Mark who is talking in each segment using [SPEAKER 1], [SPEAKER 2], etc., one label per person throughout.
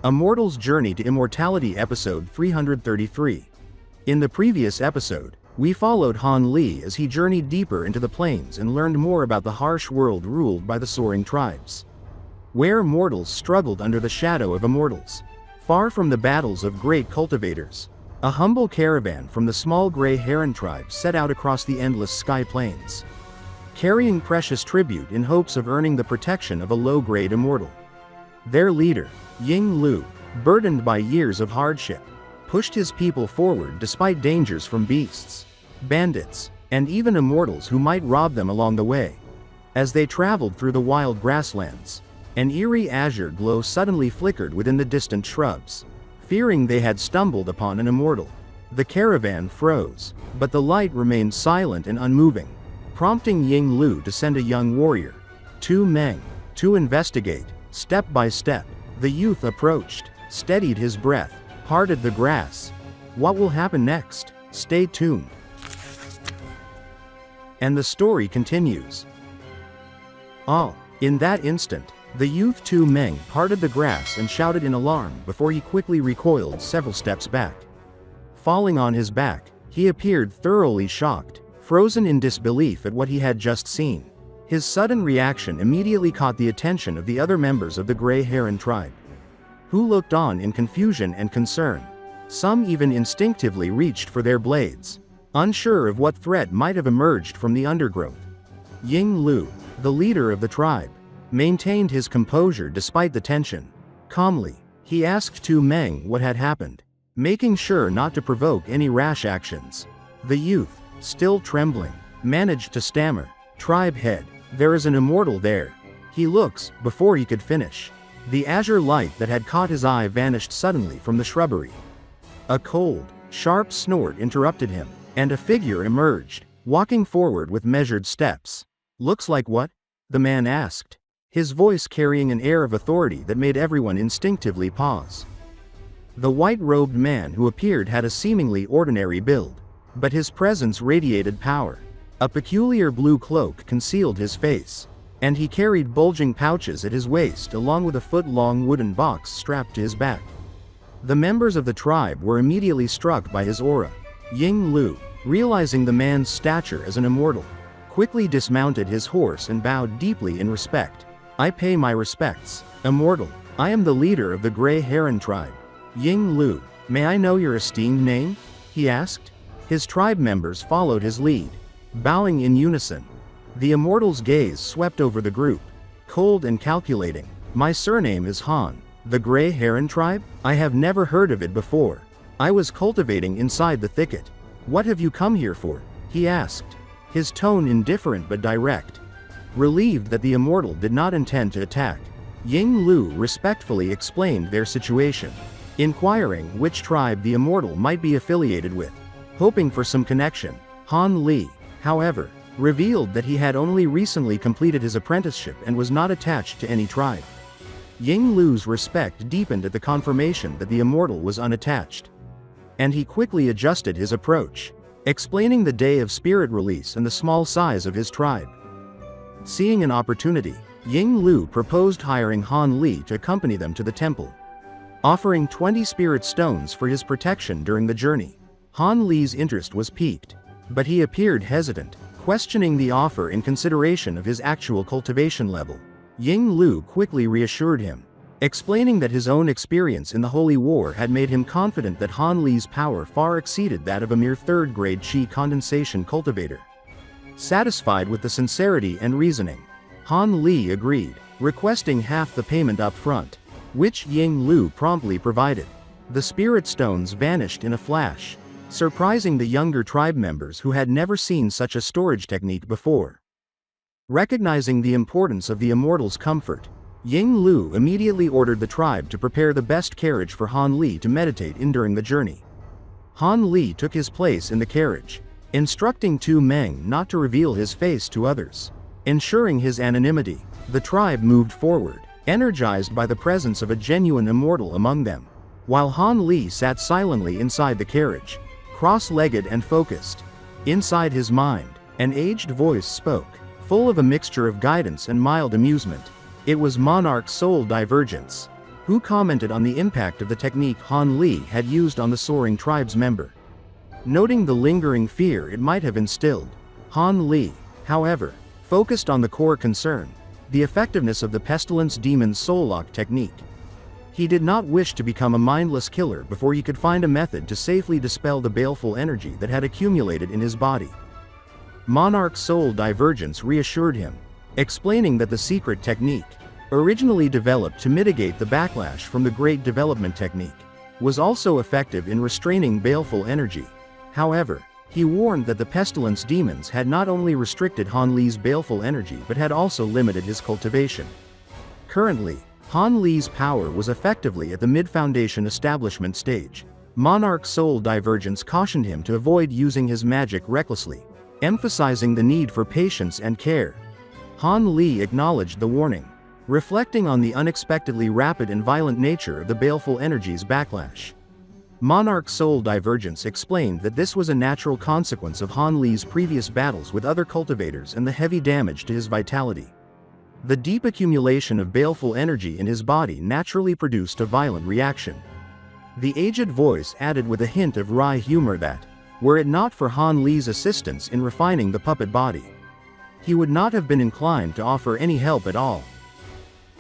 [SPEAKER 1] Immortals Journey to Immortality Episode 333. In the previous episode, we followed Han Li as he journeyed deeper into the plains and learned more about the harsh world ruled by the soaring tribes, where mortals struggled under the shadow of immortals. Far from the battles of great cultivators, a humble caravan from the small Grey Heron Tribe set out across the endless sky plains, carrying precious tribute in hopes of earning the protection of a low-grade immortal. Their leader, Ying Lu, burdened by years of hardship, pushed his people forward despite dangers from beasts, bandits, and even immortals who might rob them along the way. As they traveled through the wild grasslands, an eerie azure glow suddenly flickered within the distant shrubs. Fearing they had stumbled upon an immortal, the caravan froze, but the light remained silent and unmoving, prompting Ying Lu to send a young warrior, Tu Meng, to investigate. Step by step, the youth approached, steadied his breath, parted the grass. What will happen next? Stay tuned. And the story continues. In that instant, the youth Tu Meng parted the grass and shouted in alarm before he quickly recoiled several steps back. Falling on his back, he appeared thoroughly shocked, frozen in disbelief at what he had just seen. His sudden reaction immediately caught the attention of the other members of the Grey Heron Tribe, who looked on in confusion and concern. Some even instinctively reached for their blades, unsure of what threat might have emerged from the undergrowth. Ying Lu, the leader of the tribe, maintained his composure despite the tension. Calmly, he asked Tu Meng what had happened, making sure not to provoke any rash actions. The youth, still trembling, managed to stammer, "Tribe head, there is an immortal there. He looks," before he could finish. The azure light that had caught his eye vanished suddenly from the shrubbery. A cold, sharp snort interrupted him, and a figure emerged, walking forward with measured steps. "Looks like what?" the man asked, his voice carrying an air of authority that made everyone instinctively pause. The white-robed man who appeared had a seemingly ordinary build, but his presence radiated power. A peculiar blue cloak concealed his face, and he carried bulging pouches at his waist along with a foot-long wooden box strapped to his back. The members of the tribe were immediately struck by his aura. Ying Lu, realizing the man's stature as an immortal, quickly dismounted his horse and bowed deeply in respect. "I pay my respects, immortal. I am the leader of the Grey Heron Tribe." "Ying Lu, may I know your esteemed name?" he asked. His tribe members followed his lead, bowing in unison. The immortal's gaze swept over the group, cold and calculating. "My surname is Han. The Grey Heron Tribe? I have never heard of it before. I was cultivating inside the thicket." "What have you come here for?" he asked, his tone indifferent but direct. Relieved that the immortal did not intend to attack, Ying Lu respectfully explained their situation, inquiring which tribe the immortal might be affiliated with. Hoping for some connection, Han Li, however, revealed that he had only recently completed his apprenticeship and was not attached to any tribe. Ying Lu's respect deepened at the confirmation that the immortal was unattached, and he quickly adjusted his approach, explaining the day of spirit release and the small size of his tribe. Seeing an opportunity, Ying Lu proposed hiring Han Li to accompany them to the temple, offering 20 spirit stones for his protection during the journey. Han Li's interest was piqued, but he appeared hesitant, questioning the offer in consideration of his actual cultivation level. Ying Lu quickly reassured him, explaining that his own experience in the Holy War had made him confident that Han Li's power far exceeded that of a mere third-grade Qi condensation cultivator. Satisfied with the sincerity and reasoning, Han Li agreed, requesting half the payment up front, which Ying Lu promptly provided. The spirit stones vanished in a flash, surprising the younger tribe members who had never seen such a storage technique before. Recognizing the importance of the immortal's comfort, Ying Lu immediately ordered the tribe to prepare the best carriage for Han Li to meditate in during the journey. Han Li took his place in the carriage, instructing Tu Meng not to reveal his face to others. Ensuring his anonymity, the tribe moved forward, energized by the presence of a genuine immortal among them. While Han Li sat silently inside the carriage, cross-legged and focused. Inside his mind, an aged voice spoke, full of a mixture of guidance and mild amusement. It was Monarch Soul Divergence, who commented on the impact of the technique Han Li had used on the Soaring Tribe's member. Noting the lingering fear it might have instilled, Han Li, however, focused on the core concern, the effectiveness of the Pestilence Demon's Soul Lock technique. He did not wish to become a mindless killer before he could find a method to safely dispel the baleful energy that had accumulated in his body. Monarch's soul divergence reassured him, explaining that the secret technique, originally developed to mitigate the backlash from the Great Development technique, was also effective in restraining baleful energy. However, he warned that the Pestilence demons had not only restricted Han Li's baleful energy but had also limited his cultivation. Currently, Han Li's power was effectively at the mid-foundation establishment stage. Monarch's soul divergence cautioned him to avoid using his magic recklessly, emphasizing the need for patience and care. Han Li acknowledged the warning, reflecting on the unexpectedly rapid and violent nature of the baleful energy's backlash. Monarch's soul divergence explained that this was a natural consequence of Han Li's previous battles with other cultivators and the heavy damage to his vitality. The deep accumulation of baleful energy in his body naturally produced a violent reaction. The aged voice added with a hint of wry humor that, were it not for Han Li's assistance in refining the puppet body, he would not have been inclined to offer any help at all.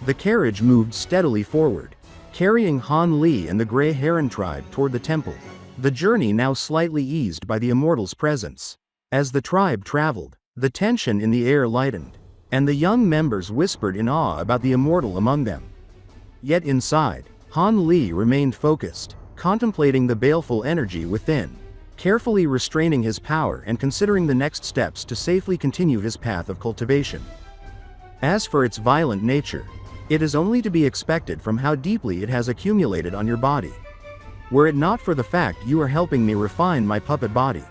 [SPEAKER 1] The carriage moved steadily forward, carrying Han Li and the Grey Heron Tribe toward the temple, the journey now slightly eased by the Immortals' presence. As the tribe traveled, the tension in the air lightened, and the young members whispered in awe about the immortal among them. Yet inside, Han Li remained focused, contemplating the baleful energy within, carefully restraining his power and considering the next steps to safely continue his path of cultivation. As for its violent nature, it is only to be expected from how deeply it has accumulated on your body. Were it not for the fact you are helping me refine my puppet body,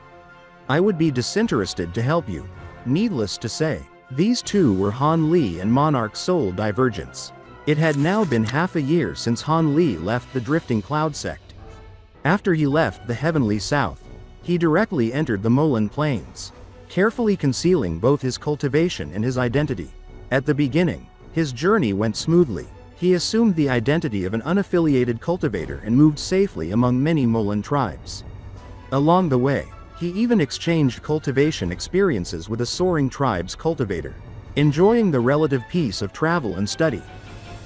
[SPEAKER 1] I would be disinterested to help you. Needless to say, these two were Han Li and Monarch's soul divergence. It had now been half a year since Han Li left the Drifting Cloud sect. After he left the Heavenly South, he directly entered the Molan Plains, carefully concealing both his cultivation and his identity. At the beginning, his journey went smoothly. He assumed the identity of an unaffiliated cultivator and moved safely among many Molan tribes. Along the way, he even exchanged cultivation experiences with a Soaring Tribe's cultivator, enjoying the relative peace of travel and study.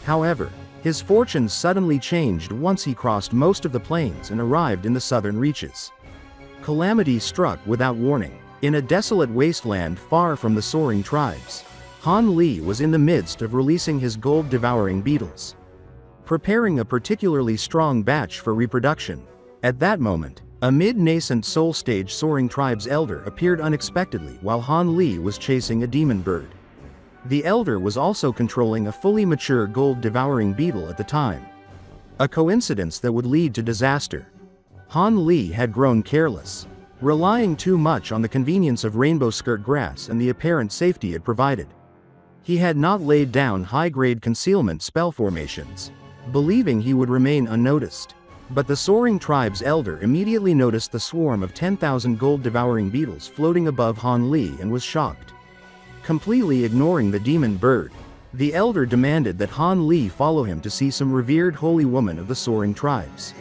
[SPEAKER 1] However, his fortunes suddenly changed once he crossed most of the plains and arrived in the southern reaches. Calamity struck without warning. In a desolate wasteland far from the Soaring Tribes, Han Li was in the midst of releasing his Gold Devouring Beetles, preparing a particularly strong batch for reproduction. At that moment, a mid-nascent soul-stage Soaring Tribe's elder appeared unexpectedly while Han Li was chasing a demon bird. The elder was also controlling a fully mature Gold Devouring Beetle at the time. A coincidence that would lead to disaster. Han Li had grown careless, relying too much on the convenience of rainbow skirt grass and the apparent safety it provided. He had not laid down high-grade concealment spell formations, believing he would remain unnoticed. But the Soaring Tribe's elder immediately noticed the swarm of 10,000 Gold Devouring Beetles floating above Han Li and was shocked. Completely ignoring the demon bird, the elder demanded that Han Li follow him to see some revered holy woman of the Soaring Tribes.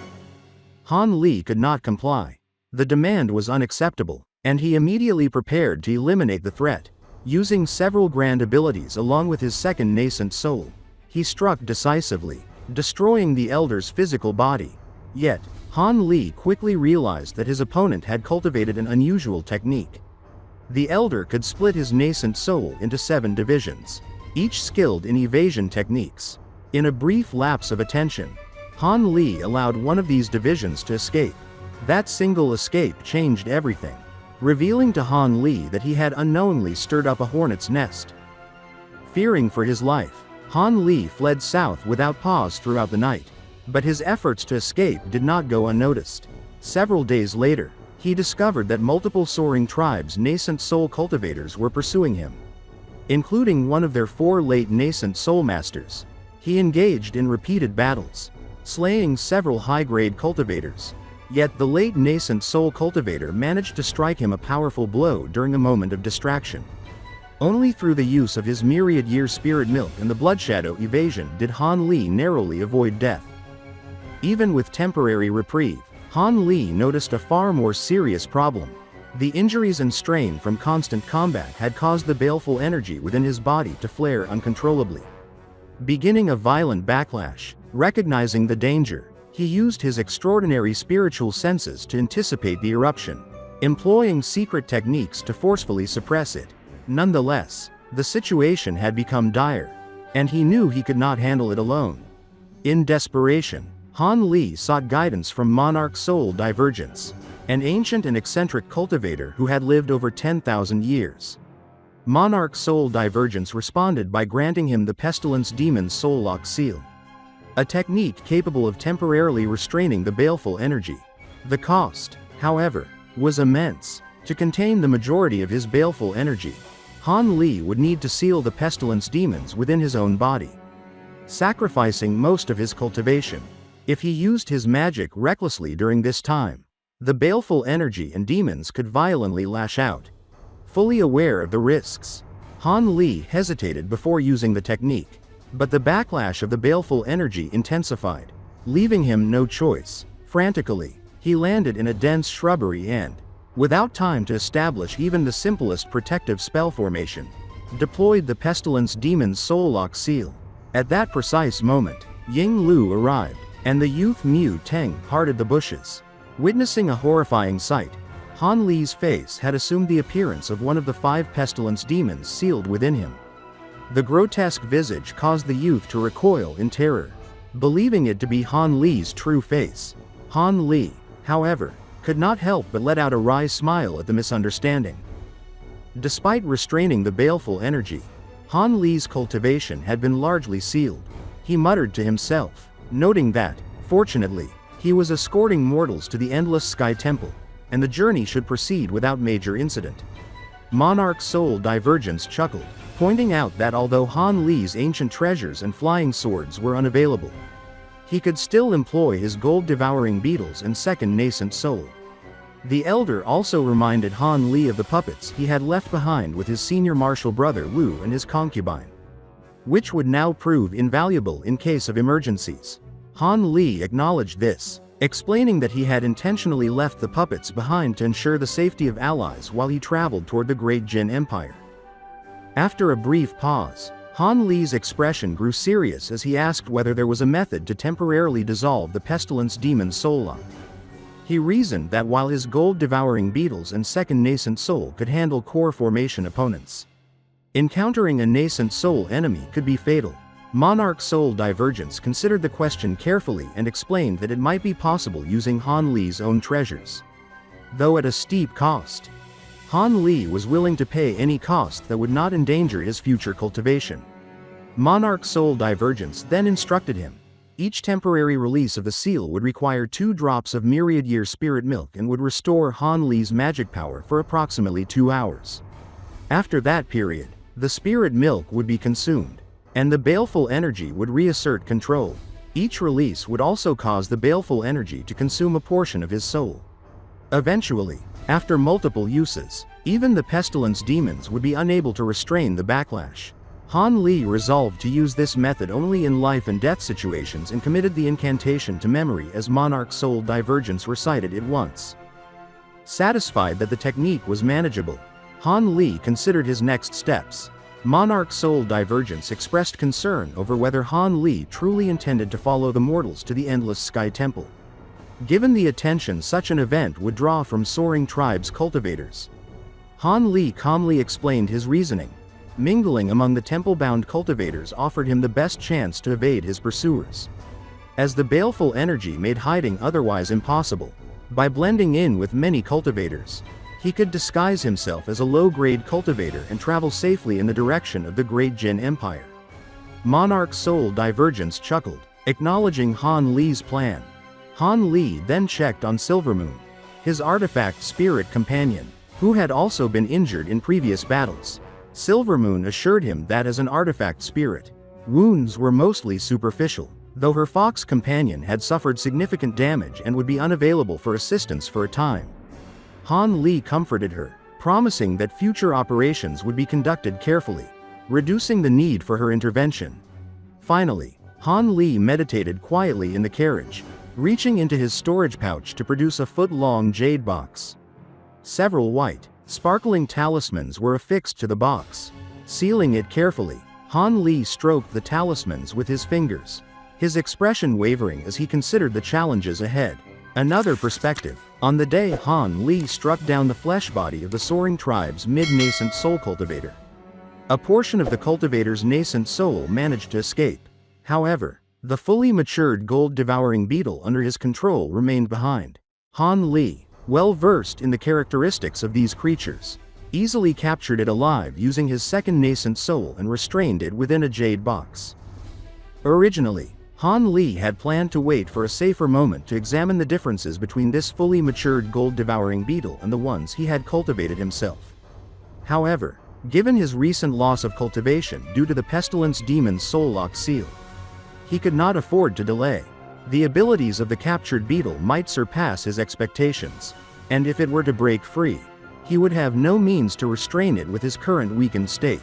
[SPEAKER 1] Han Li could not comply. The demand was unacceptable, and he immediately prepared to eliminate the threat. Using several grand abilities along with his second nascent soul, he struck decisively, destroying the elder's physical body. Yet, Han Li quickly realized that his opponent had cultivated an unusual technique. The elder could split his nascent soul into 7 divisions, each skilled in evasion techniques. In a brief lapse of attention, Han Li allowed one of these divisions to escape. That single escape changed everything, revealing to Han Li that he had unknowingly stirred up a hornet's nest. Fearing for his life, Han Li fled south without pause throughout the night. But his efforts to escape did not go unnoticed. Several days later, he discovered that multiple Soaring Tribes' nascent soul cultivators were pursuing him, including one of their 4 late nascent soul masters. He engaged in repeated battles, slaying several high-grade cultivators. Yet the late nascent soul cultivator managed to strike him a powerful blow during a moment of distraction. Only through the use of his myriad-year spirit milk and the blood shadow evasion did Han Li narrowly avoid death. Even with temporary reprieve, Han Li noticed a far more serious problem. The injuries and strain from constant combat had caused the baleful energy within his body to flare uncontrollably. Beginning a violent backlash, recognizing the danger, he used his extraordinary spiritual senses to anticipate the eruption, employing secret techniques to forcefully suppress it. Nonetheless, the situation had become dire, and he knew he could not handle it alone. In desperation, Han Li sought guidance from Monarch Soul Divergence, an ancient and eccentric cultivator who had lived over 10,000 years. Monarch Soul Divergence responded by granting him the Pestilence Demon's Soul Lock Seal, a technique capable of temporarily restraining the baleful energy. The cost, however, was immense. To contain the majority of his baleful energy, Han Li would need to seal the pestilence demons within his own body, sacrificing most of his cultivation. If he used his magic recklessly during this time, the baleful energy and demons could violently lash out. Fully aware of the risks, Han Li hesitated before using the technique, but the backlash of the baleful energy intensified, leaving him no choice. Frantically, he landed in a dense shrubbery and, without time to establish even the simplest protective spell formation, deployed the Pestilence Demon's Soul Lock Seal. At that precise moment, Ying Lu arrived, and the youth Mu Teng parted the bushes. Witnessing a horrifying sight, Han Li's face had assumed the appearance of one of the 5 pestilence demons sealed within him. The grotesque visage caused the youth to recoil in terror, believing it to be Han Li's true face. Han Li, however, could not help but let out a wry smile at the misunderstanding. Despite restraining the baleful energy, Han Li's cultivation had been largely sealed. He muttered to himself, noting that, fortunately, he was escorting mortals to the Endless Sky Temple, and the journey should proceed without major incident. Monarch Soul Divergence chuckled, pointing out that although Han Li's ancient treasures and flying swords were unavailable, he could still employ his Gold Devouring Beetles and second nascent soul. The elder also reminded Han Li of the puppets he had left behind with his senior martial brother Wu and his concubine, which would now prove invaluable in case of emergencies. Han Li acknowledged this, explaining that he had intentionally left the puppets behind to ensure the safety of allies while he traveled toward the Great Jin Empire. After a brief pause, Han Li's expression grew serious as he asked whether there was a method to temporarily dissolve the Pestilence Demon's Soul Lock. He reasoned that while his Gold Devouring Beetles and second nascent soul could handle core formation opponents, encountering a nascent soul enemy could be fatal. Monarch Soul Divergence considered the question carefully and explained that it might be possible using Han Li's own treasures, though at a steep cost. Han Li was willing to pay any cost that would not endanger his future cultivation. Monarch Soul Divergence then instructed him. Each temporary release of the seal would require 2 drops of myriad-year spirit milk and would restore Han Li's magic power for approximately 2 hours. After that period, the spirit milk would be consumed, and the baleful energy would reassert control. Each release would also cause the baleful energy to consume a portion of his soul. Eventually, after multiple uses, even the pestilence demons would be unable to restrain the backlash. Han Li resolved to use this method only in life and death situations and committed the incantation to memory as Monarch Soul Divergence recited it once. Satisfied that the technique was manageable, Han Li considered his next steps. Monarch Soul Divergence expressed concern over whether Han Li truly intended to follow the mortals to the Endless Sky Temple, given the attention such an event would draw from soaring tribes' cultivators. Han Li calmly explained his reasoning. Mingling among the temple-bound cultivators offered him the best chance to evade his pursuers, as the baleful energy made hiding otherwise impossible. By blending in with many cultivators, he could disguise himself as a low-grade cultivator and travel safely in the direction of the Great Jin Empire. Monarch Soul Divergence chuckled, acknowledging Han Li's plan. Han Li then checked on Silvermoon, his artifact spirit companion, who had also been injured in previous battles. Silvermoon assured him that as an artifact spirit, wounds were mostly superficial, though her fox companion had suffered significant damage and would be unavailable for assistance for a time. Han Li comforted her, promising that future operations would be conducted carefully, reducing the need for her intervention. Finally, Han Li meditated quietly in the carriage, reaching into his storage pouch to produce a foot-long jade box. Several white, sparkling talismans were affixed to the box. Sealing it carefully, Han Li stroked the talismans with his fingers, his expression wavering as he considered the challenges ahead. Another perspective. On the day Han Li struck down the flesh body of the Soaring Tribe's mid-nascent soul cultivator, a portion of the cultivator's nascent soul managed to escape. However, the fully matured Gold Devouring Beetle under his control remained behind. Han Li, well versed in the characteristics of these creatures, easily captured it alive using his second nascent soul and restrained it within a jade box. Originally, Han Li had planned to wait for a safer moment to examine the differences between this fully matured Gold Devouring Beetle and the ones he had cultivated himself. However, given his recent loss of cultivation due to the Pestilence Demon's soul lock seal, he could not afford to delay. The abilities of the captured beetle might surpass his expectations, and if it were to break free, he would have no means to restrain it with his current weakened state.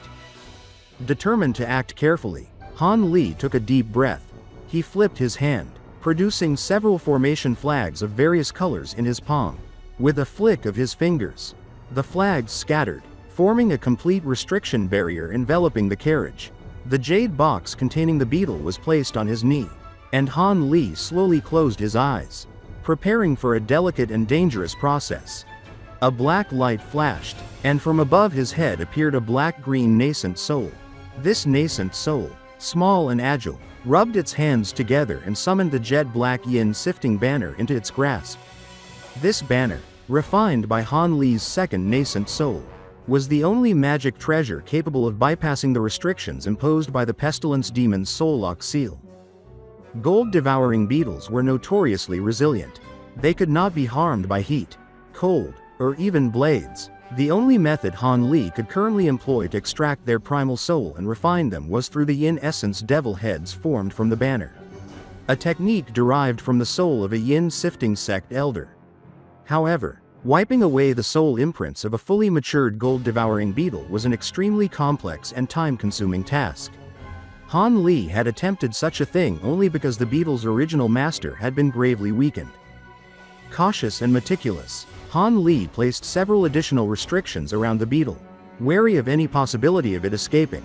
[SPEAKER 1] Determined to act carefully, Han Li took a deep breath. He flipped his hand, producing several formation flags of various colors in his palm. With a flick of his fingers, the flags scattered, forming a complete restriction barrier enveloping the carriage. The jade box containing the beetle was placed on his knee, and Han Li slowly closed his eyes, preparing for a delicate and dangerous process. A black light flashed, and from above his head appeared a black-green nascent soul. This nascent soul, small and agile, rubbed its hands together and summoned the jet-black Yin Sifting Banner into its grasp. This banner, refined by Han Li's second nascent soul, was the only magic treasure capable of bypassing the restrictions imposed by the Pestilence Demon's soul lock seal. Gold Devouring Beetles were notoriously resilient. They could not be harmed by heat, cold, or even blades. The only method Han Li could currently employ to extract their primal soul and refine them was through the Yin Essence devil heads formed from the banner, a technique derived from the soul of a Yin Sifting sect elder. However, wiping away the soul imprints of a fully matured Gold Devouring Beetle was an extremely complex and time-consuming task. Han Li had attempted such a thing only because the beetle's original master had been gravely weakened. Cautious and meticulous, Han Li placed several additional restrictions around the beetle, wary of any possibility of it escaping.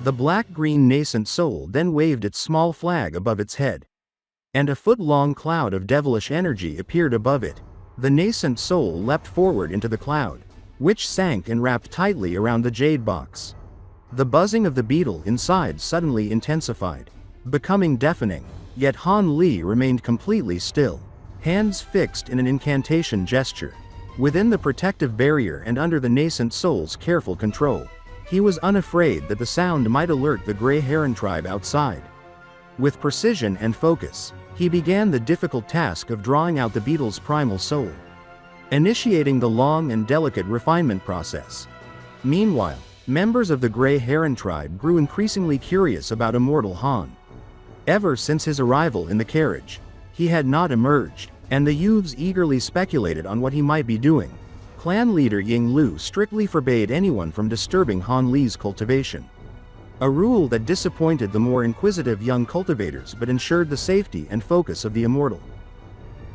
[SPEAKER 1] The black-green nascent soul then waved its small flag above its head, and a foot-long cloud of devilish energy appeared above it. The nascent soul leapt forward into the cloud, which sank and wrapped tightly around the jade box. The buzzing of the beetle inside suddenly intensified, becoming deafening, yet Han Li remained completely still, hands fixed in an incantation gesture. Within the protective barrier and under the nascent soul's careful control, he was unafraid that the sound might alert the Grey Heron Tribe outside. With precision and focus, he began the difficult task of drawing out the beetle's primal soul, initiating the long and delicate refinement process. Meanwhile, members of the Grey Heron Tribe grew increasingly curious about Immortal Han. Ever since his arrival in the carriage, he had not emerged, and the youths eagerly speculated on what he might be doing. Clan leader Ying Lu strictly forbade anyone from disturbing Han Li's cultivation, a rule that disappointed the more inquisitive young cultivators but ensured the safety and focus of the Immortal.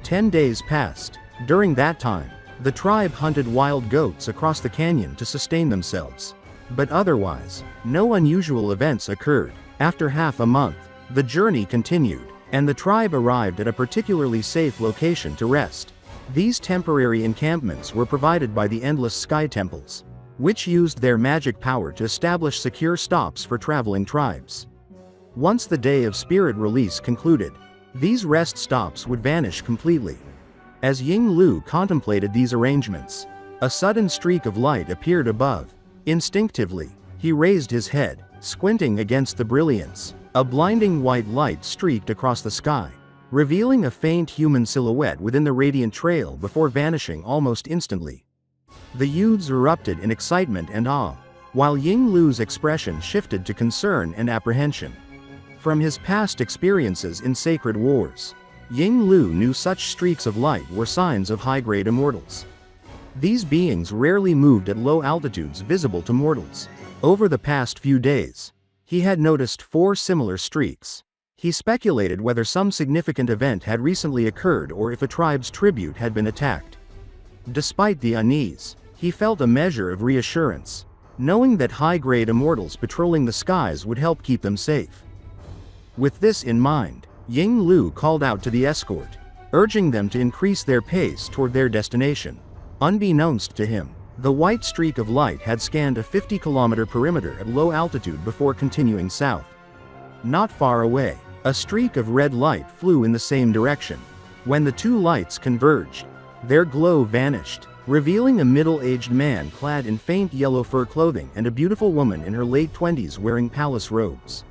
[SPEAKER 1] 10 days passed. During that time, the tribe hunted wild goats across the canyon to sustain themselves. But otherwise, no unusual events occurred. After half a month, the journey continued, and the tribe arrived at a particularly safe location to rest. These temporary encampments were provided by the Endless Sky Temples, which used their magic power to establish secure stops for traveling tribes. Once the day of spirit release concluded, these rest stops would vanish completely. As Ying Lu contemplated these arrangements, a sudden streak of light appeared above. Instinctively, he raised his head, squinting against the brilliance. A blinding white light streaked across the sky, revealing a faint human silhouette within the radiant trail before vanishing almost instantly. The youths erupted in excitement and awe, while Ying Lu's expression shifted to concern and apprehension. From his past experiences in sacred wars, Ying Lu knew such streaks of light were signs of high-grade immortals. These beings rarely moved at low altitudes visible to mortals. Over the past few days, he had noticed 4 similar streaks. He speculated whether some significant event had recently occurred or if a tribe's tribute had been attacked. Despite the unease, he felt a measure of reassurance, knowing that high-grade immortals patrolling the skies would help keep them safe. With this in mind, Ying Lu called out to the escort, urging them to increase their pace toward their destination. Unbeknownst to him, the white streak of light had scanned a 50-kilometer perimeter at low altitude before continuing south. Not far away, a streak of red light flew in the same direction. When the two lights converged, their glow vanished, revealing a middle-aged man clad in faint yellow fur clothing and a beautiful woman in her late 20s wearing palace robes.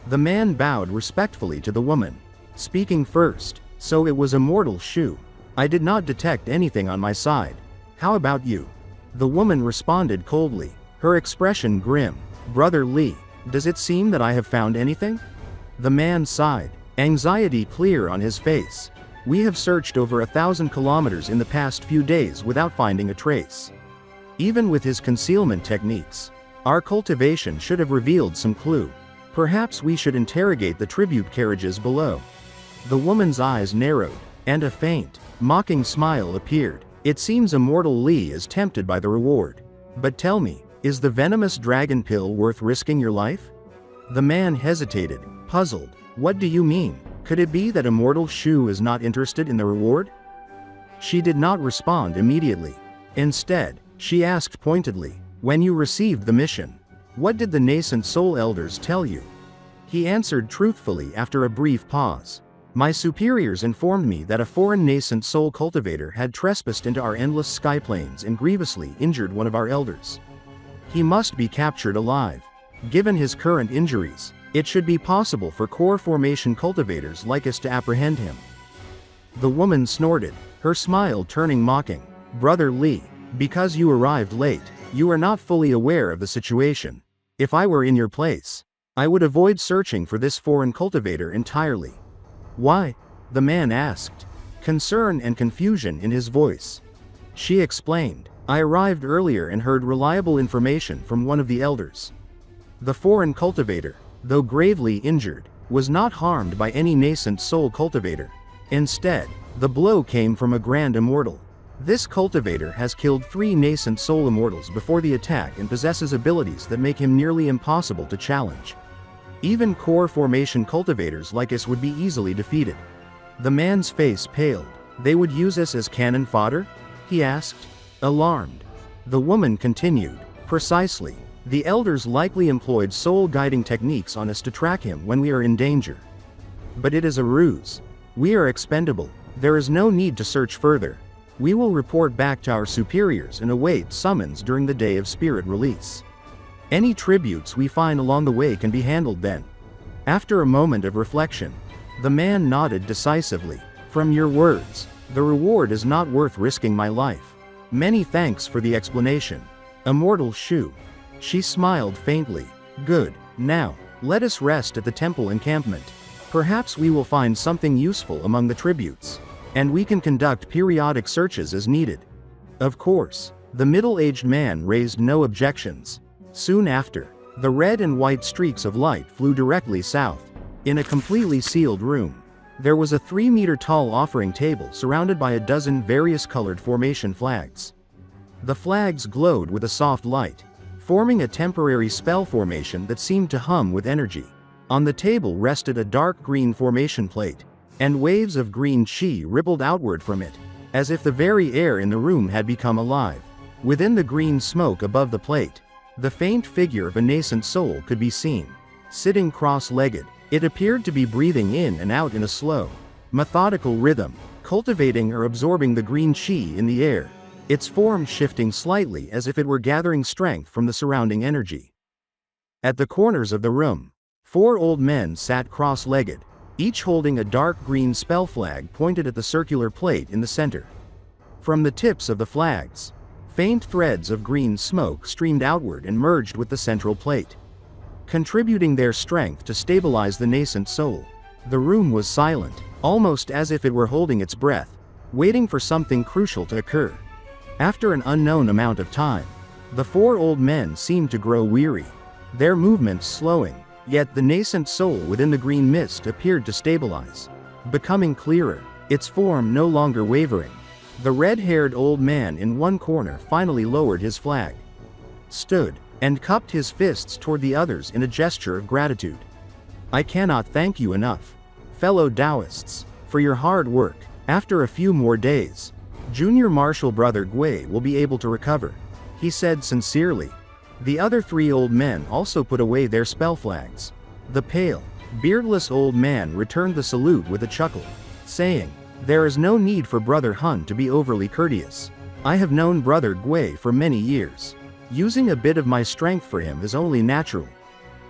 [SPEAKER 1] The man bowed respectfully to the woman, speaking first. "So it was Immortal Shu. I did not detect anything on my side. How about you?" The woman responded coldly, her expression grim. "Brother Li, does it seem that I have found anything?" The man sighed, anxiety clear on his face. "We have searched over 1,000 kilometers in the past few days without finding a trace. Even with his concealment techniques, our cultivation should have revealed some clue. Perhaps we should interrogate the tribute carriages below." The woman's eyes narrowed, and a faint, mocking smile appeared. "It seems Immortal Li is tempted by the reward. But tell me, is the venomous dragon pill worth risking your life?" The man hesitated, puzzled. "What do you mean? Could it be that Immortal Shu is not interested in the reward?" She did not respond immediately. Instead, she asked pointedly, "When you received the mission, what did the nascent soul elders tell you?" He answered truthfully after a brief pause. "My superiors informed me that a foreign nascent soul cultivator had trespassed into our endless sky plains and grievously injured one of our elders. He must be captured alive. Given his current injuries, it should be possible for core formation cultivators like us to apprehend him." The woman snorted, her smile turning mocking. "Brother Li, because you arrived late, you are not fully aware of the situation. If I were in your place, I would avoid searching for this foreign cultivator entirely." "Why?" the man asked, concern and confusion in his voice. She explained, "I arrived earlier and heard reliable information from one of the elders. The foreign cultivator, though gravely injured, was not harmed by any nascent soul cultivator. Instead, the blow came from a grand immortal. This cultivator has killed 3 nascent soul immortals before the attack and possesses abilities that make him nearly impossible to challenge. Even core formation cultivators like us would be easily defeated." The man's face paled. "They would use us as cannon fodder?" he asked, alarmed. The woman continued, "Precisely. The elders likely employed soul-guiding techniques on us to track him when we are in danger. But it is a ruse. We are expendable. There is no need to search further. We will report back to our superiors and await summons during the day of spirit release. Any tributes we find along the way can be handled then." After a moment of reflection, the man nodded decisively. "From your words, the reward is not worth risking my life. Many thanks for the explanation, Immortal Shu." She smiled faintly. "Good. Now, let us rest at the temple encampment. Perhaps we will find something useful among the tributes, and we can conduct periodic searches as needed." Of course, the middle-aged man raised no objections. Soon after, the red and white streaks of light flew directly south. In a completely sealed room, there was a 3-meter-tall offering table surrounded by a dozen various-colored formation flags. The flags glowed with a soft light, forming a temporary spell formation that seemed to hum with energy. On the table rested a dark green formation plate, and waves of green chi rippled outward from it, as if the very air in the room had become alive. Within the green smoke above the plate, the faint figure of a nascent soul could be seen. Sitting cross-legged, it appeared to be breathing in and out in a slow, methodical rhythm, cultivating or absorbing the green chi in the air, its form shifting slightly as if it were gathering strength from the surrounding energy. At the corners of the room, 4 old men sat cross-legged, each holding a dark green spell flag pointed at the circular plate in the center. From the tips of the flags, faint threads of green smoke streamed outward and merged with the central plate, contributing their strength to stabilize the nascent soul. The room was silent, almost as if it were holding its breath, waiting for something crucial to occur. After an unknown amount of time, the four old men seemed to grow weary, their movements slowing, yet the nascent soul within the green mist appeared to stabilize, becoming clearer, its form no longer wavering. The red-haired old man in one corner finally lowered his flag, stood, and cupped his fists toward the others in a gesture of gratitude. I cannot thank you enough, fellow Taoists, for your hard work. After a few more days, Junior Marshal Brother Gui will be able to recover, he said sincerely. The other three old men also put away their spell flags. The pale, beardless old man returned the salute with a chuckle, saying, "There is no need for Brother Hun to be overly courteous. I have known Brother Gui for many years. Using a bit of my strength for him is only natural."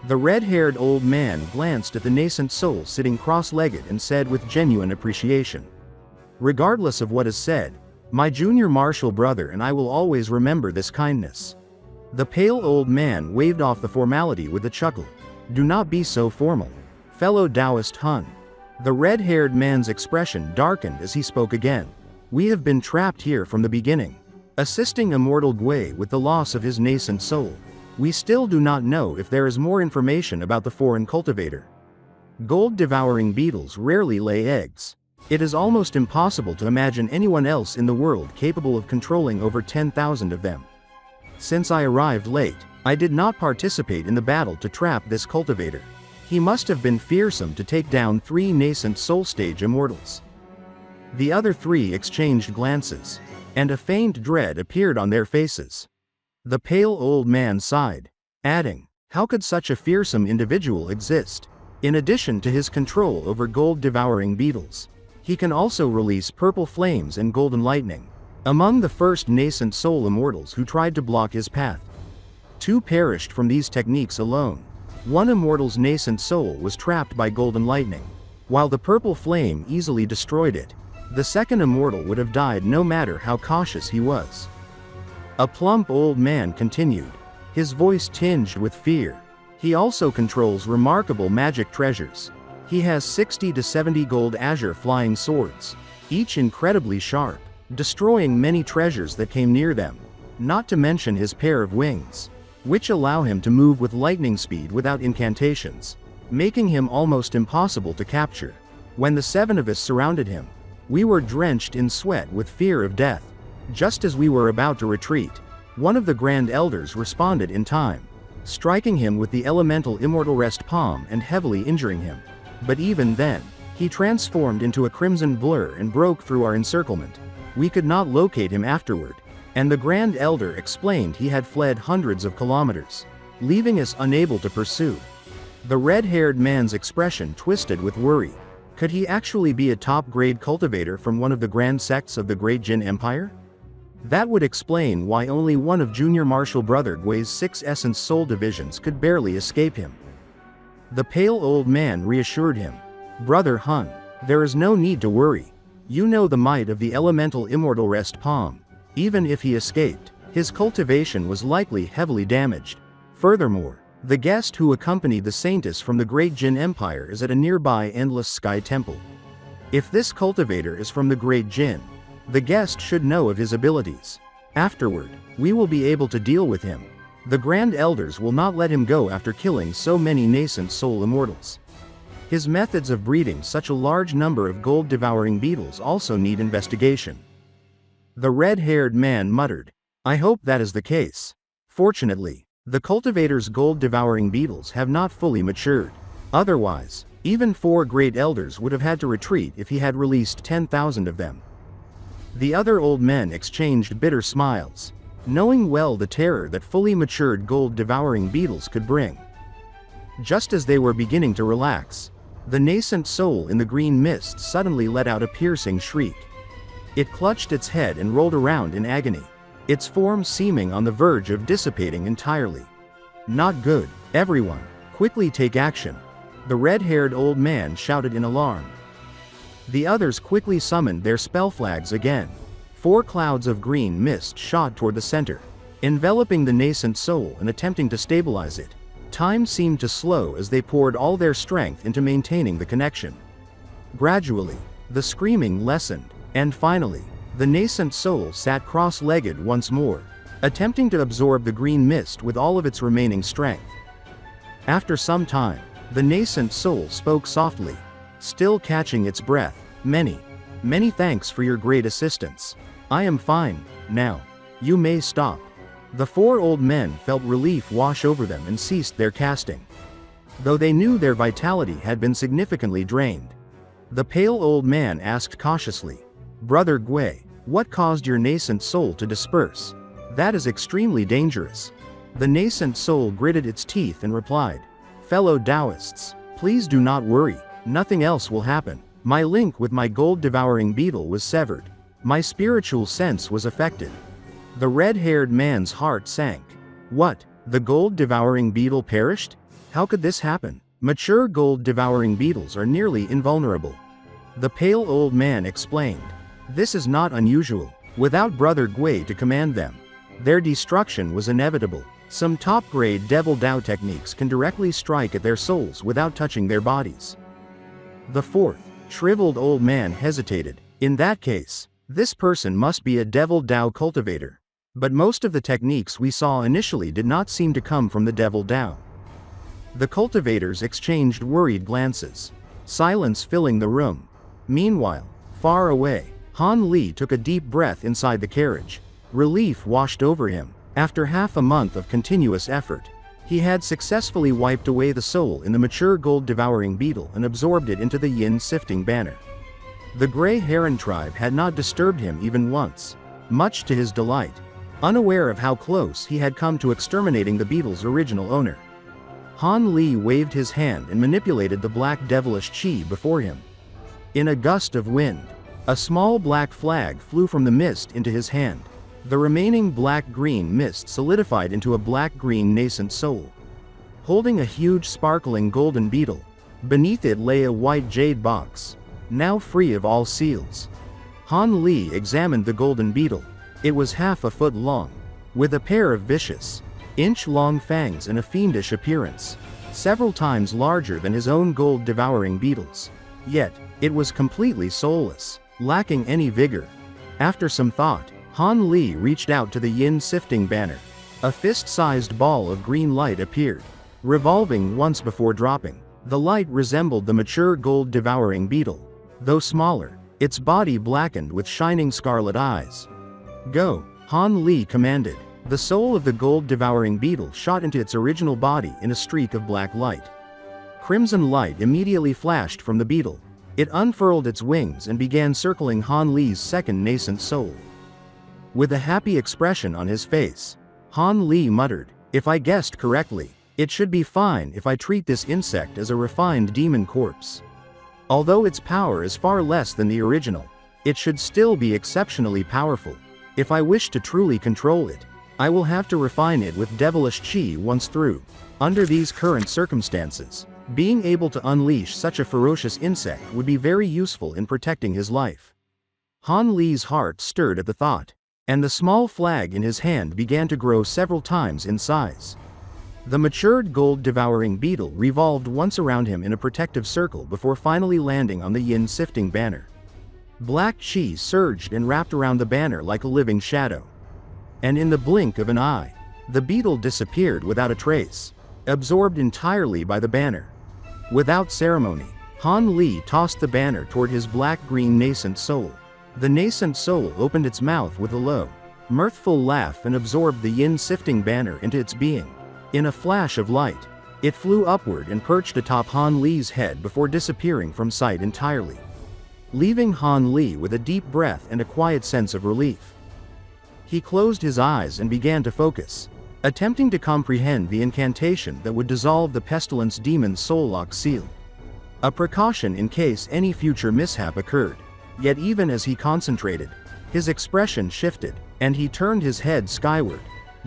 [SPEAKER 1] The red-haired old man glanced at the nascent soul sitting cross-legged and said with genuine appreciation, "Regardless of what is said, my junior martial brother and I will always remember this kindness." The pale old man waved off the formality with a chuckle. "Do not be so formal, fellow Taoist Hun." The red-haired man's expression darkened as he spoke again. "We have been trapped here from the beginning, assisting Immortal Gui with the loss of his nascent soul. We still do not know if there is more information about the foreign cultivator. Gold Devouring Beetles rarely lay eggs. It is almost impossible to imagine anyone else in the world capable of controlling over 10,000 of them. Since I arrived late, I did not participate in the battle to trap this cultivator. He must have been fearsome to take down 3 nascent soul stage immortals." The other 3 exchanged glances, and a faint dread appeared on their faces. The pale old man sighed, adding, "How could such a fearsome individual exist? In addition to his control over gold devouring beetles, he can also release purple flames and golden lightning. Among the first nascent soul immortals who tried to block his path, 2 perished from these techniques alone. One immortal's nascent soul was trapped by golden lightning, while the purple flame easily destroyed it. The second immortal would have died no matter how cautious he was." A plump old man continued, his voice tinged with fear. "He also controls remarkable magic treasures. He has 60 to 70 gold azure flying swords, each incredibly sharp, destroying many treasures that came near them, not to mention his pair of wings, which allow him to move with lightning speed without incantations, making him almost impossible to capture. When the 7 of us surrounded him, we were drenched in sweat with fear of death. Just as we were about to retreat, one of the Grand Elders responded in time, striking him with the elemental immortal rest palm and heavily injuring him. But even then, he transformed into a crimson blur and broke through our encirclement. We could not locate him afterward, and the Grand Elder explained he had fled hundreds of kilometers, leaving us unable to pursue." The red-haired man's expression twisted with worry. Could he actually be a top-grade cultivator from one of the grand sects of the Great Jin Empire? That would explain why only one of Junior Marshal Brother Gui's 6 Essence Soul divisions could barely escape him. The pale old man reassured him. "Brother Hun, there is no need to worry. You know the might of the elemental immortal rest palm. Even if he escaped, his cultivation was likely heavily damaged. Furthermore, the guest who accompanied the Saintess from the Great Jin Empire is at a nearby Endless Sky Temple. If this cultivator is from the Great Jin, the guest should know of his abilities. Afterward, we will be able to deal with him. The Grand Elders will not let him go after killing so many nascent soul immortals. His methods of breeding such a large number of gold devouring beetles also need investigation." The red-haired man muttered, "I hope that is the case. Fortunately, the cultivator's gold devouring beetles have not fully matured. Otherwise, even 4 great elders would have had to retreat if he had released 10,000 of them." The other old men exchanged bitter smiles, knowing well the terror that fully matured gold devouring beetles could bring. Just as they were beginning to relax, the nascent soul in the green mist suddenly let out a piercing shriek. It clutched its head and rolled around in agony, its form seeming on the verge of dissipating entirely. "Not good, everyone, quickly take action," the red-haired old man shouted in alarm. The others quickly summoned their spell flags again. 4 clouds of green mist shot toward the center, enveloping the nascent soul and attempting to stabilize it. Time seemed to slow as they poured all their strength into maintaining the connection. Gradually, the screaming lessened, and finally, The nascent soul sat cross-legged once more, attempting to absorb the green mist with all of its remaining strength. After some time, the nascent soul spoke softly, still catching its breath. Many thanks for your great assistance. I am fine, now. You may stop." The four old men felt relief wash over them and ceased their casting, though they knew their vitality had been significantly drained. The pale old man asked cautiously, "Brother Gui, what caused your nascent soul to disperse? That is extremely dangerous." The nascent soul gritted its teeth and replied, "Fellow Taoists, please do not worry, nothing else will happen. My link with my gold devouring beetle was severed. My spiritual sense was affected." The red-haired man's heart sank. What? The gold devouring beetle perished? How could this happen? Mature gold devouring beetles are nearly invulnerable. The pale old man explained. This is not unusual. Without Brother Gui to command them, their destruction was inevitable. Some top-grade Devil Dao techniques can directly strike at their souls without touching their bodies. The fourth, shriveled old man hesitated. In that case, this person must be a Devil Dao cultivator. But most of the techniques we saw initially did not seem to come from the Devil Dao. The cultivators exchanged worried glances, silence filling the room. Meanwhile, far away, Han Li took a deep breath inside the carriage. Relief washed over him. After half a month of continuous effort, he had successfully wiped away the soul in the mature gold devouring beetle and absorbed it into the Yin Sifting Banner. The Grey Heron Tribe had not disturbed him even once, much to his delight, unaware of how close he had come to exterminating the beetle's original owner. Han Li waved his hand and manipulated the black devilish qi before him. In a gust of wind, a small black flag flew from the mist into his hand. The remaining black-green mist solidified into a black-green nascent soul. Holding a huge sparkling golden beetle, beneath it lay a white jade box, now free of all seals. Han Li examined the golden beetle. It was half a foot long, with a pair of vicious, inch-long fangs and a fiendish appearance, several times larger than his own gold devouring beetles. Yet, it was completely soulless, lacking any vigor. After some thought, Han Li reached out to the Yin Sifting Banner. A fist-sized ball of green light appeared, revolving once before dropping. The light resembled the mature gold devouring beetle, though smaller, its body blackened with shining scarlet eyes. "Go," Han Li commanded. The soul of the gold devouring beetle shot into its original body in a streak of black light. Crimson light immediately flashed from the beetle. It unfurled its wings and began circling Han Li's second nascent soul. With a happy expression on his face, Han Li muttered, "If I guessed correctly, it should be fine if I treat this insect as a refined demon corpse. Although its power is far less than the original, it should still be exceptionally powerful. If I wish to truly control it, I will have to refine it with devilish qi once through. Under these current circumstances, being able to unleash such a ferocious insect would be very useful in protecting his life." Han Li's heart stirred at the thought, and the small flag in his hand began to grow several times in size. The matured gold devouring beetle revolved once around him in a protective circle before finally landing on the Yin Sifting Banner. Black qi surged and wrapped around the banner like a living shadow. And in the blink of an eye, the beetle disappeared without a trace, absorbed entirely by the banner. Without ceremony, Han Li tossed the banner toward his black-green nascent soul. The nascent soul opened its mouth with a low, mirthful laugh and absorbed the Yin Sifting Banner into its being. In a flash of light, it flew upward and perched atop Han Li's head before disappearing from sight entirely, leaving Han Li with a deep breath and a quiet sense of relief. He closed his eyes and began to focus, attempting to comprehend the incantation that would dissolve the pestilence demon's soul lock seal. A precaution in case any future mishap occurred. Yet even as he concentrated, his expression shifted, and he turned his head skyward.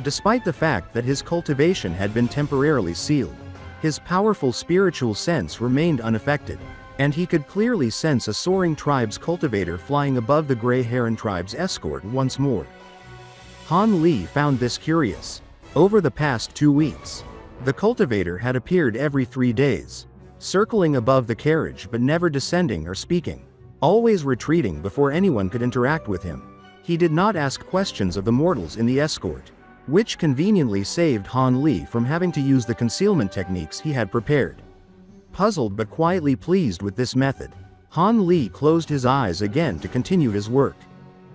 [SPEAKER 1] Despite the fact that his cultivation had been temporarily sealed, his powerful spiritual sense remained unaffected, and he could clearly sense a soaring tribe's cultivator flying above the Grey Heron Tribe's escort once more. Han Li found this curious. Over the past 2 weeks, the cultivator had appeared every 3 days, circling above the carriage but never descending or speaking, always retreating before anyone could interact with him. He did not ask questions of the mortals in the escort, which conveniently saved Han Li from having to use the concealment techniques he had prepared. Puzzled but quietly pleased with this method, Han Li closed his eyes again to continue his work.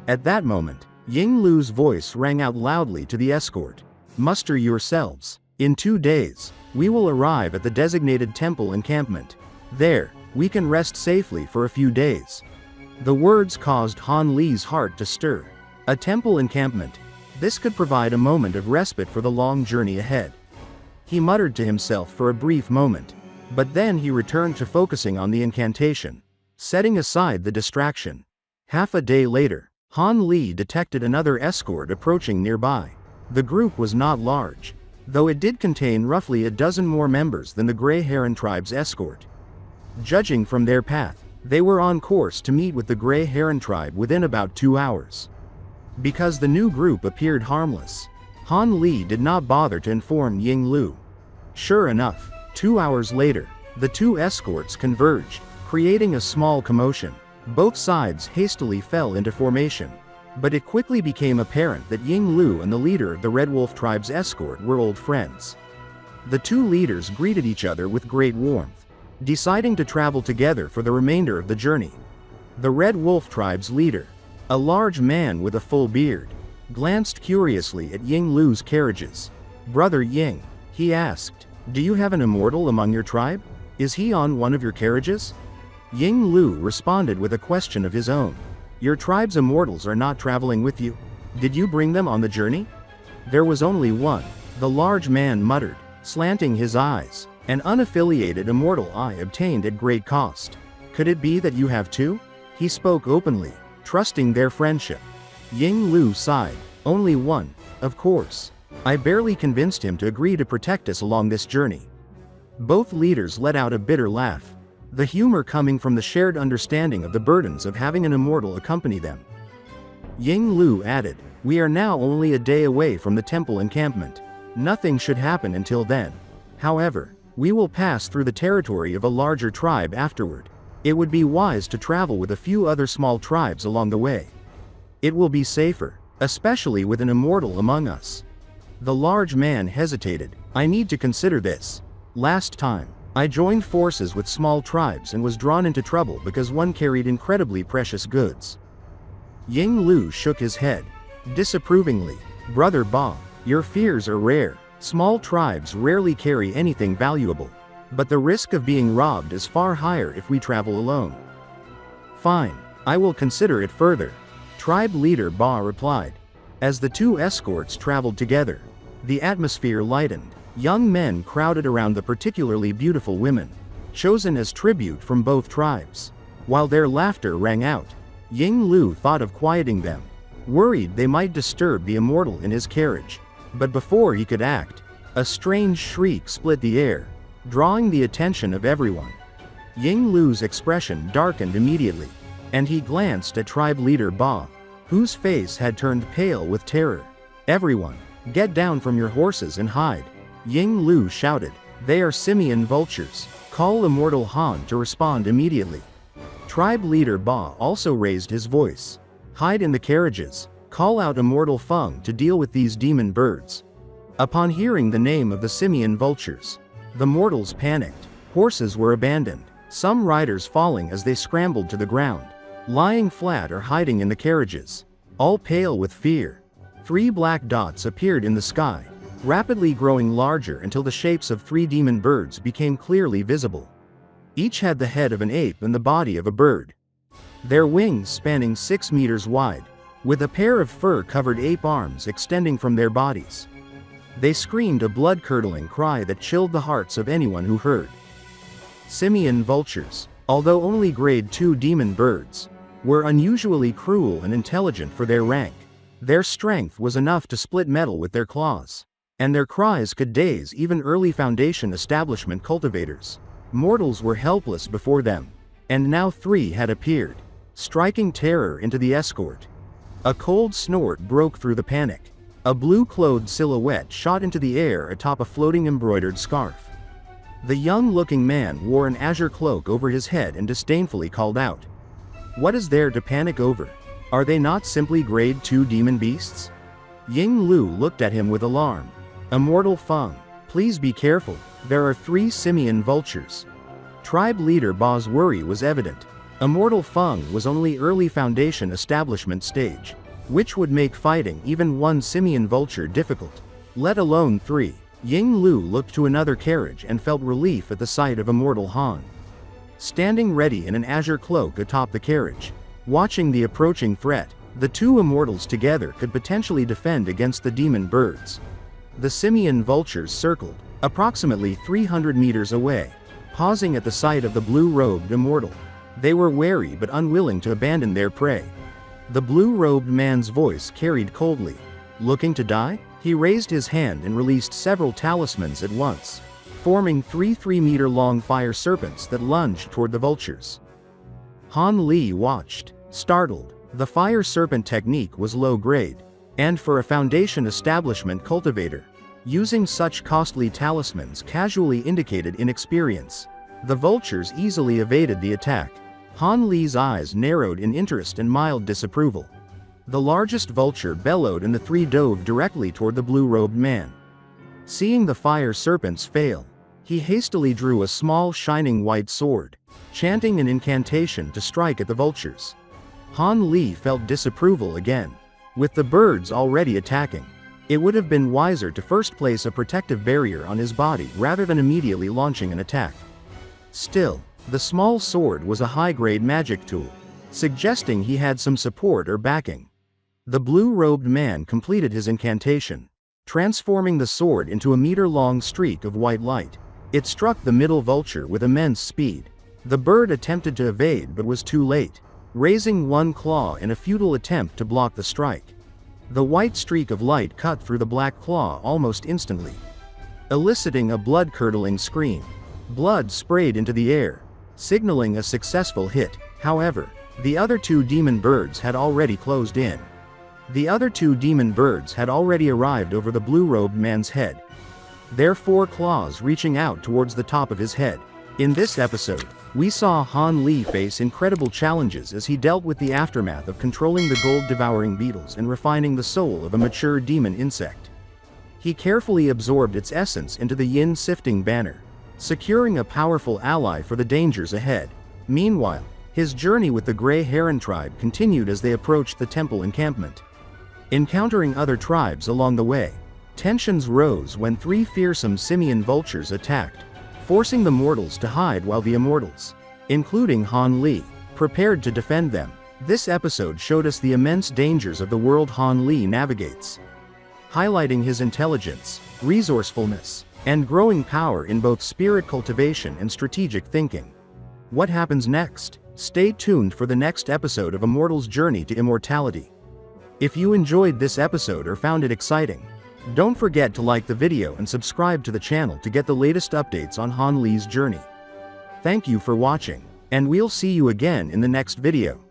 [SPEAKER 1] At that moment, Ying Lu's voice rang out loudly to the escort. "Muster yourselves. In 2 days, we will arrive at the designated temple encampment. There, we can rest safely for a few days." The words caused Han Li's heart to stir. A temple encampment. This could provide a moment of respite for the long journey ahead. He muttered to himself for a brief moment, but then he returned to focusing on the incantation, setting aside the distraction. Half a day later, Han Li detected another escort approaching nearby. The group was not large, though it did contain roughly a dozen more members than the Grey Heron Tribe's escort. Judging from their path, they were on course to meet with the Grey Heron Tribe within about 2 hours. Because the new group appeared harmless, Han Li did not bother to inform Ying Lu. Sure enough, 2 hours later, the two escorts converged, creating a small commotion. Both sides hastily fell into formation, but it quickly became apparent that Ying Lu and the leader of the Red Wolf Tribe's escort were old friends. The two leaders greeted each other with great warmth, deciding to travel together for the remainder of the journey. The Red Wolf Tribe's leader, a large man with a full beard, glanced curiously at Ying Lu's carriages. "Brother Ying," he asked, "do you have an immortal among your tribe? Is he on one of your carriages?" Ying Lu responded with a question of his own. "Your tribe's immortals are not traveling with you. Did you bring them on the journey?" "There was only one," the large man muttered, slanting his eyes. "An unaffiliated immortal I obtained at great cost. Could it be that you have two?" He spoke openly, trusting their friendship. Ying Lu sighed. "Only one, of course. I barely convinced him to agree to protect us along this journey." Both leaders let out a bitter laugh, the humor coming from the shared understanding of the burdens of having an immortal accompany them. Ying Lu added, "We are now only a day away from the temple encampment. Nothing should happen until then. However, we will pass through the territory of a larger tribe afterward. It would be wise to travel with a few other small tribes along the way. It will be safer, especially with an immortal among us." The large man hesitated. "I need to consider this. Last time, I joined forces with small tribes and was drawn into trouble because one carried incredibly precious goods." Ying Lu shook his head disapprovingly. "Brother Ba, your fears are rare. Small tribes rarely carry anything valuable, but the risk of being robbed is far higher if we travel alone." "Fine, I will consider it further," tribe leader Ba replied. As the two escorts traveled together, the atmosphere lightened. Young men crowded around the particularly beautiful women, chosen as tribute from both tribes. While their laughter rang out, Ying Lu thought of quieting them, worried they might disturb the immortal in his carriage. But before he could act, a strange shriek split the air, drawing the attention of everyone. Ying Lu's expression darkened immediately, and he glanced at tribe leader Ba, whose face had turned pale with terror. "Everyone, get down from your horses and hide," Ying Lu shouted. "They are Simian Vultures. Call Immortal Han to respond immediately." Tribe leader Ba also raised his voice. "Hide in the carriages. Call out Immortal Feng to deal with these demon birds." Upon hearing the name of the Simian Vultures, the mortals panicked. Horses were abandoned, some riders falling as they scrambled to the ground, lying flat or hiding in the carriages, all pale with fear. 3 black dots appeared in the sky, rapidly growing larger until the shapes of 3 demon birds became clearly visible. Each had the head of an ape and the body of a bird, their wings spanning 6 meters wide, with a pair of fur-covered ape arms extending from their bodies. They screamed a blood-curdling cry that chilled the hearts of anyone who heard. Simian Vultures, although only grade 2 demon birds, were unusually cruel and intelligent for their rank. Their strength was enough to split metal with their claws, and their cries could daze even early Foundation establishment cultivators. Mortals were helpless before them, and now 3 had appeared, striking terror into the escort. A cold snort broke through the panic. A blue-clothed silhouette shot into the air atop a floating embroidered scarf. The young-looking man wore an azure cloak over his head and disdainfully called out, "What is there to panic over? Are they not simply Grade 2 demon beasts? Ying Lu looked at him with alarm. Immortal Feng, please be careful, there are 3 Simian Vultures. Tribe leader Ba's worry was evident. Immortal Feng was only early foundation establishment stage, which would make fighting even 1 Simian Vulture difficult, let alone 3. Ying Lu looked to another carriage and felt relief at the sight of Immortal Han. Standing ready in an azure cloak atop the carriage, watching the approaching threat, the 2 Immortals together could potentially defend against the demon birds. The Simian Vultures circled, approximately 300 meters away, pausing at the sight of the blue-robed Immortal. They were wary but unwilling to abandon their prey. The blue-robed man's voice carried coldly. Looking to die? He raised his hand and released several talismans at once, forming 3 3-meter-long fire serpents that lunged toward the vultures. Han Li watched, startled. The fire serpent technique was low-grade, and for a foundation establishment cultivator, using such costly talismans casually indicated inexperience. The vultures easily evaded the attack. Han Li's eyes narrowed in interest and mild disapproval. The largest vulture bellowed and the 3 dove directly toward the blue-robed man. Seeing the fire serpents fail, he hastily drew a small shining white sword, chanting an incantation to strike at the vultures. Han Li felt disapproval again. With the birds already attacking, it would have been wiser to first place a protective barrier on his body rather than immediately launching an attack. Still, the small sword was a high-grade magic tool, suggesting he had some support or backing. The blue-robed man completed his incantation, transforming the sword into a meter-long streak of white light. It struck the middle vulture with immense speed. The bird attempted to evade but was too late, raising one claw in a futile attempt to block the strike. The white streak of light cut through the black claw almost instantly, eliciting a blood-curdling scream. Blood sprayed into the air, signaling a successful hit. However, the other 2 demon birds had already closed in. The other 2 demon birds had already arrived over the blue-robed man's head, their 4 claws reaching out towards the top of his head. In this episode, we saw Han Li face incredible challenges as he dealt with the aftermath of controlling the Gold Devouring Beetles and refining the soul of a mature demon insect. He carefully absorbed its essence into the Yin Sifting Banner, securing a powerful ally for the dangers ahead. Meanwhile, his journey with the Grey Heron Tribe continued as they approached the temple encampment. Encountering other tribes along the way, tensions rose when 3 fearsome Simian Vultures attacked, forcing the mortals to hide while the Immortals, including Han Li, prepared to defend them. This episode showed us the immense dangers of the world Han Li navigates, highlighting his intelligence, resourcefulness, and growing power in both spirit cultivation and strategic thinking. What happens next? Stay tuned for the next episode of Immortals' journey to immortality. If you enjoyed this episode or found it exciting, don't forget to like the video and subscribe to the channel to get the latest updates on Han Li's journey. Thank you for watching, and we'll see you again in the next video.